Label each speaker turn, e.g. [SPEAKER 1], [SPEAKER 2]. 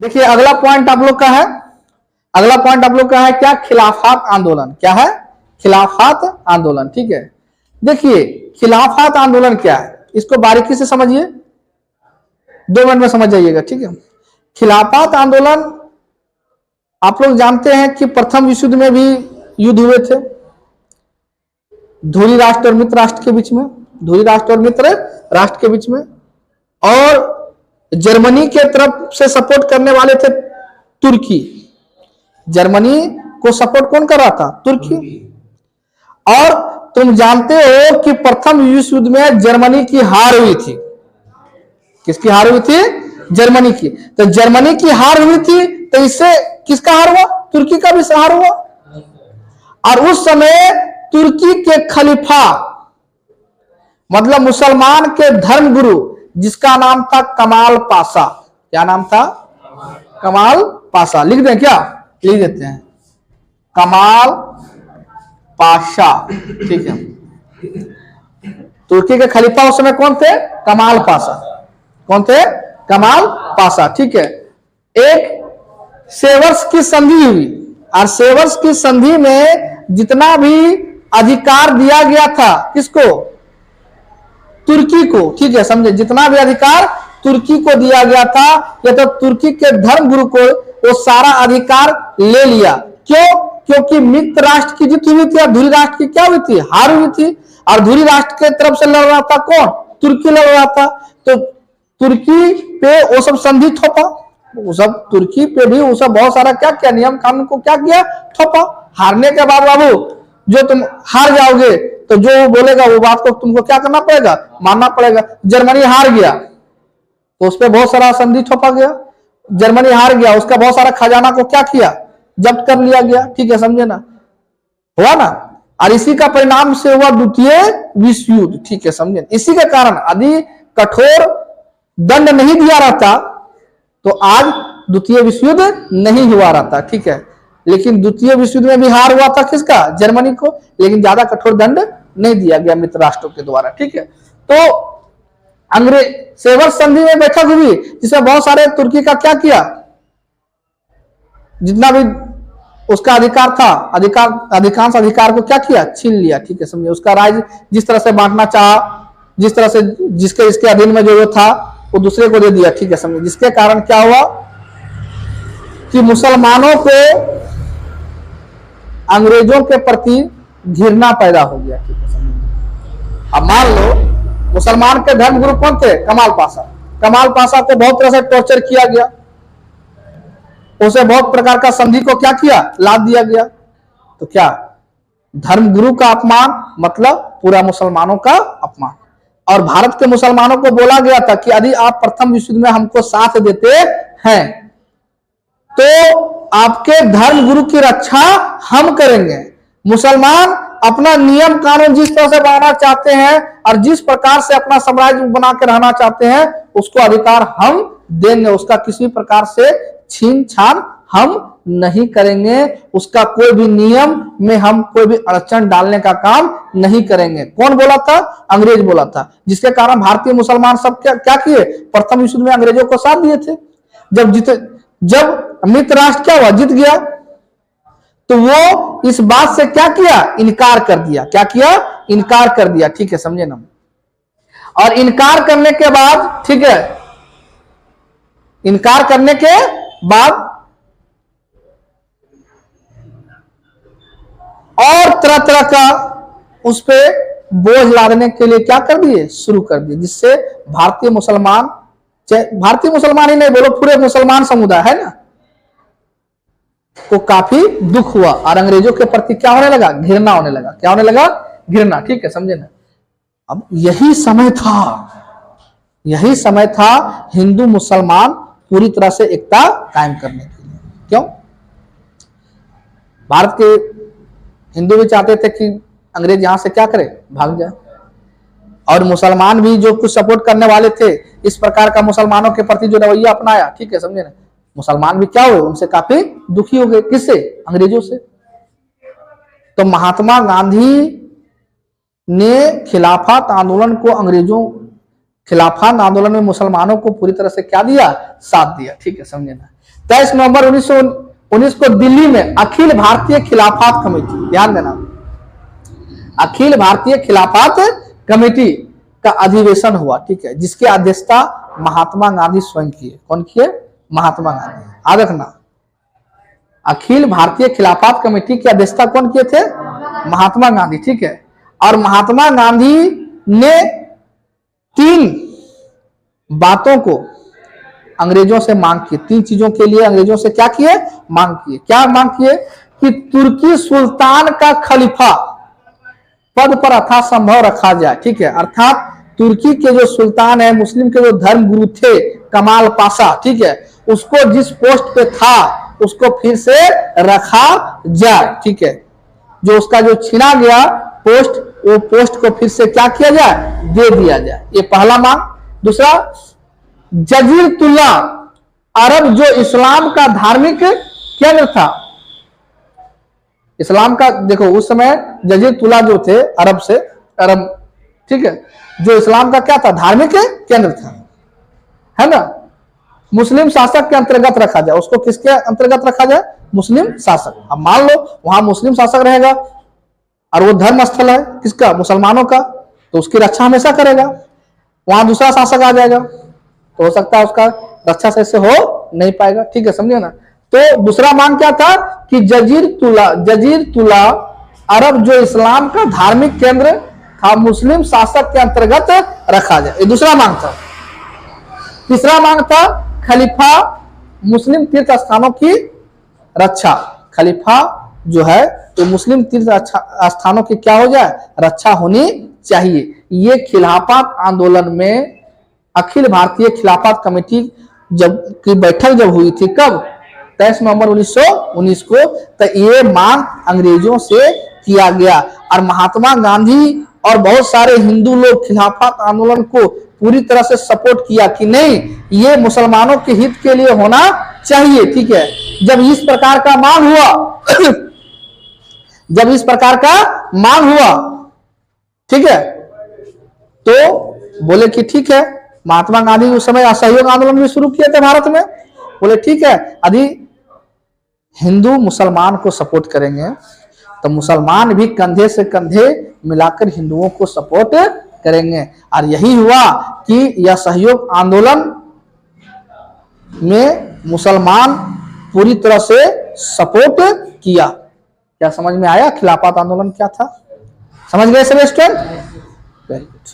[SPEAKER 1] देखिए अगला पॉइंट आप लोग का है, अगला पॉइंट आप लोग का है क्या, खिलाफत आंदोलन। क्या है, खिलाफत आंदोलन। ठीक है, देखिए खिलाफत आंदोलन क्या है, इसको बारीकी से समझिए, 2 मिनट में समझ जाइएगा। ठीक है, खिलाफत आंदोलन आप लोग जानते हैं कि प्रथम विश्व युद्ध में भी युद्ध हुए थे धुरी राष्ट्र और मित्र राष्ट्र के बीच में, धुरी राष्ट्र और मित्र राष्ट्र के बीच में। और जर्मनी के तरफ से सपोर्ट करने वाले थे तुर्की। जर्मनी को सपोर्ट कौन कर रहा था, तुर्की। और तुम जानते हो कि प्रथम विश्व युद्ध में जर्मनी की हार हुई थी। किसकी हार हुई थी, जर्मनी की। तो जर्मनी की हार हुई थी तो इससे किसका हार हुआ, तुर्की का भी हार हुआ। और उस समय तुर्की के खलीफा मतलब मुसलमान के धर्मगुरु जिसका नाम था कमाल पाशा। क्या नाम था, कमाल पाशा। लिख दें क्या, लिख देते हैं कमाल पाशा। ठीक है, तुर्की के खलीफा उस समय कौन थे, कमाल पाशा। कौन थे, कमाल पाशा। ठीक है, एक सेवर्स की संधि हुई और सेवर्स की संधि में जितना भी अधिकार दिया गया था किसको, तुर्की को। ठीक है, समझे, जितना भी अधिकार तुर्की को दिया गया था या तो तुर्की के धर्मगुरु को वो सारा अधिकार ले लिया। क्यों, क्योंकि मित्र राष्ट्र की जीत हुई थी और धुरी राष्ट्र की क्या हुई थी, हार हुई थी। और धुरी राष्ट्र के तरफ से लड़ रहा था कौन, तुर्की लड़ रहा था। तो तुर्की पे वो सब संधि थोपा, वो सब तुर्की पे भी वो सब बहुत सारा क्या किया, नियम कानून को क्या किया, थोपा। हारने के बाद बाबू जो तुम हार जाओगे तो जो वो बोलेगा वो बात को तुमको क्या करना पड़ेगा, मानना पड़ेगा। जर्मनी हार गया तो उस पर बहुत सारा संधि थोपा गया। जर्मनी हार गया, उसका बहुत सारा खजाना को क्या किया, जब्त कर लिया गया। ठीक है, समझे ना, हुआ ना। और इसी का परिणाम से हुआ द्वितीय विश्व युद्ध। ठीक है, समझे। इसी के कारण यदि कठोर दंड नहीं दिया रहता तो आज द्वितीय विश्व युद्ध नहीं हुआ रहता। ठीक है, लेकिन द्वितीय विश्व युद्ध में भी हार हुआ था किसका, जर्मनी को, लेकिन ज्यादा कठोर दंड नहीं दिया गया मित्र राष्ट्रों के द्वारा। ठीक है, तो अंग्रेज सेवर्स संधि में बैठक हुई जिसमें बहुत सारे तुर्की का क्या किया, जितना भी उसका अधिकार था, अधिकांश अधिकार को क्या किया, छीन लिया। ठीक है, समझे। उसका राज्य जिस तरह से बांटना चाहा, जिस तरह से जिसके इसके अधीन में जो था वो दूसरे को दे दिया। ठीक है, समझे। जिसके कारण क्या हुआ कि मुसलमानों को अंग्रेजों के प्रति घृणा पैदा हो गया। ठीक है, समझे। अब मान लो मुसलमान के धर्मगुरु कौन थे, कमाल पाशा। कमाल पाशा को बहुत तरह से टॉर्चर किया गया, उसे बहुत प्रकार का संधि को क्या किया, लाद दिया गया। तो क्या धर्मगुरु का अपमान मतलब पूरा मुसलमानों का अपमान। और भारत के मुसलमानों को बोला गया था कि यदि आप प्रथम विश्व युद्ध में हमको साथ देते हैं तो आपके धर्मगुरु की रक्षा हम करेंगे। मुसलमान अपना नियम कानून जिस तरह से बनाना चाहते हैं और जिस प्रकार से अपना साम्राज्य बना के रहना चाहते हैं उसको अधिकार हम देंगे, उसका किसी प्रकार से छीन छान हम नहीं करेंगे, उसका कोई भी नियम में हम कोई भी अड़चन डालने का काम नहीं करेंगे। कौन बोला था, अंग्रेज बोला था। जिसके कारण भारतीय मुसलमान सब क्या किए, प्रथम विश्व युद्ध में अंग्रेजों को साथ दिए थे। जब मित्र राष्ट्र क्या हुआ, जीत गया, तो वो इस बात से क्या किया, इनकार कर दिया। क्या किया, इनकार कर दिया। ठीक है, समझे ना। और इनकार करने के बाद, ठीक है, इनकार करने के बाद और तरह तरह का उस पे बोझ लादने के लिए क्या कर दिए, शुरू कर दिए। जिससे भारतीय मुसलमान ही नहीं बोलो, पूरे मुसलमान समुदाय है ना, को काफी दुख हुआ और अंग्रेजों के प्रति क्या होने लगा, घृणा होने लगा। क्या होने लगा, घृणा। ठीक है, समझे ना। अब यही समय था हिंदू मुसलमान पूरी तरह से एकता कायम करने के लिए। क्यों, भारत के हिंदू भी चाहते थे कि अंग्रेज यहां से क्या करे, भाग जाए। और मुसलमान भी जो कुछ सपोर्ट करने वाले थे इस प्रकार का मुसलमानों के प्रति जो रवैया अपनाया, ठीक है, समझे ना, मुसलमान भी क्या हुए, उनसे काफी दुखी हो गए। किससे, अंग्रेजों से। तो महात्मा गांधी ने खिलाफत आंदोलन को खिलाफत आंदोलन में मुसलमानों को पूरी तरह से क्या दिया, साथ दिया। ठीक है, समझे ना। 23 नवंबर 1919 को दिल्ली में अखिल भारतीय खिलाफत कमेटी, ध्यान देना, अखिल भारतीय खिलाफत कमेटी का अधिवेशन हुआ, ठीक है, जिसकी अध्यक्षता महात्मा गांधी स्वयं किए। कौन किए? महात्मा गांधी। याद रखना, अखिल भारतीय खिलाफत कमेटी की अध्यक्षता कौन किए थे? महात्मा गांधी, ठीक है। और महात्मा गांधी ने 3 बातों को अंग्रेजों से मांग की, 3 चीजों के लिए अंग्रेजों से क्या किए? मांग किए। क्या मांग किए? कि तुर्की सुल्तान का खलीफा पद पर यथासंभव रखा जाए, ठीक है। अर्थात तुर्की के जो सुल्तान है, मुस्लिम के जो धर्म गुरु थे कमाल पाशा, ठीक है, उसको जिस पोस्ट पे था उसको फिर से रखा जाए, ठीक है। जो उसका जो छीना गया पोस्ट, वो पोस्ट को फिर से क्या किया जाए? दे दिया जाए। ये पहला मांग। दूसरा, जजीरतुल्ला अरब जो इस्लाम का धार्मिक केंद्र था, इस्लाम का, देखो उस समय जजीरतुल्ला जो थे अरब से, अरब, ठीक है, जो इस्लाम का क्या था? धार्मिक केंद्र था, है ना। मुस्लिम शासक के अंतर्गत रखा जाए। उसको किसके अंतर्गत रखा जाए? मुस्लिम शासक। अब मान लो वहां मुस्लिम शासक रहेगा और वो धर्म स्थल है किसका? मुसलमानों का, तो उसकी रक्षा हमेशा करेगा। वहां दूसरा शासक आ जाएगा तो हो सकता है उसका रक्षा से हो नहीं पाएगा, ठीक है, समझिए ना। तो दूसरा मांग क्या था? कि जजीरतुल्ला अरब जो इस्लाम का धार्मिक केंद्र था, मुस्लिम शासक के अंतर्गत रखा जाए, ये दूसरा मांग था। तीसरा मांग था खलीफा मुस्लिम तीर्थ स्थानों की रक्षा। खलीफा जो है तो मुस्लिम तीर्थ स्थानों की क्या हो जाए? रक्षा होनी चाहिए। ये खिलाफत आंदोलन में अखिल भारतीय खिलाफत कमेटी की बैठक जब हुई थी, कब? 23 नवंबर 1919 को। तो ये मांग अंग्रेजों से किया गया और महात्मा गांधी और बहुत सारे हिंदू लोग खिलाफत आंदोलन को पूरी तरह से सपोर्ट किया कि नहीं, ये मुसलमानों के हित के लिए होना चाहिए, ठीक है। जब इस प्रकार का मांग हुआ जब इस प्रकार का मांग हुआ, ठीक है, तो बोले कि ठीक है। महात्मा गांधी उस समय असहयोग आंदोलन भी शुरू किए थे भारत में। बोले ठीक है, यदि हिंदू मुसलमान को सपोर्ट करेंगे तो मुसलमान भी कंधे से कंधे मिलाकर हिंदुओं को सपोर्ट करेंगे। और यही हुआ कि यह सहयोग आंदोलन में मुसलमान पूरी तरह से सपोर्ट किया। क्या समझ में आया खिलाफत आंदोलन क्या था? समझ गए सभी स्टूडेंट? Very good.